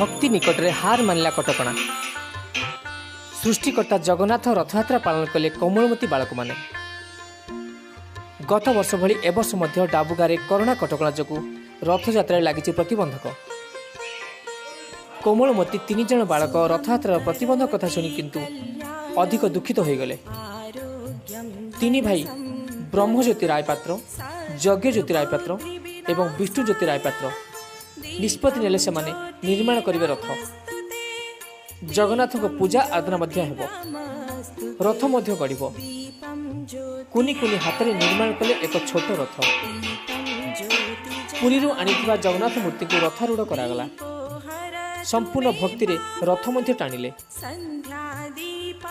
भक्ति निकट में हार मानिला कटकणा। सृष्टिकर्ता जगन्नाथ रथयात्रा पालन कले कोमलमती बालक माने। गत वर्ष भली एवर्ष मध्य डाबुगारे करोना कटकणा जोगु रथयात्रा लगी प्रतिबंधक। कोमलमती 3 जन बालक रथयात्रा प्रतिबंधक कथा शुणी किंतु अधिक दुखित हो गले। 3 भाई ब्रह्मज्योति रायपात्र, यज्ञज्योति रायपात्र एवं विष्णुज्योति रायपात्र निष्पत्ति नेले से माने निर्माण करिवे रथ। जगन्नाथ को पूजा आराधना मध्य हेबो, रथ मध्य गढ़िबो। कुनी कुनी हाथ में निर्माण कले एक छोट रथ। पुरीरू आनिथिबा जगन्नाथ मूर्ति को रथारूढ़ करागला। संपूर्ण भक्ति रे रथ मध्य टाणिले।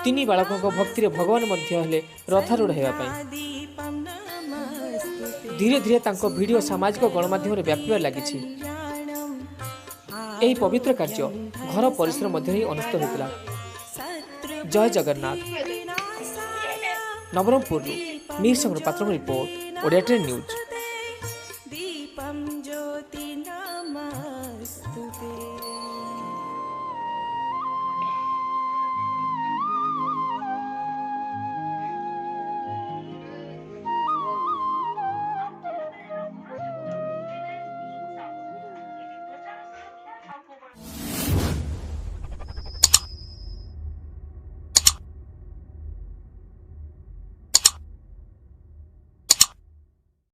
3 बालकों भक्ति रे भगवान मध्य हेले रथारूढ़ हेबा पई। धीरे धीरे तांको वीडियो सामाजिक गणमाध्यम रे व्यापीबार लागिछि। एही पवित्र कार्य घर परिसर मध्य ही अनुष्ठित होइतिला। जय जगन्नाथ। नवरंगपुर मीर संग्र पात्र रिपोर्ट, ओडिया ट्रेन न्यूज।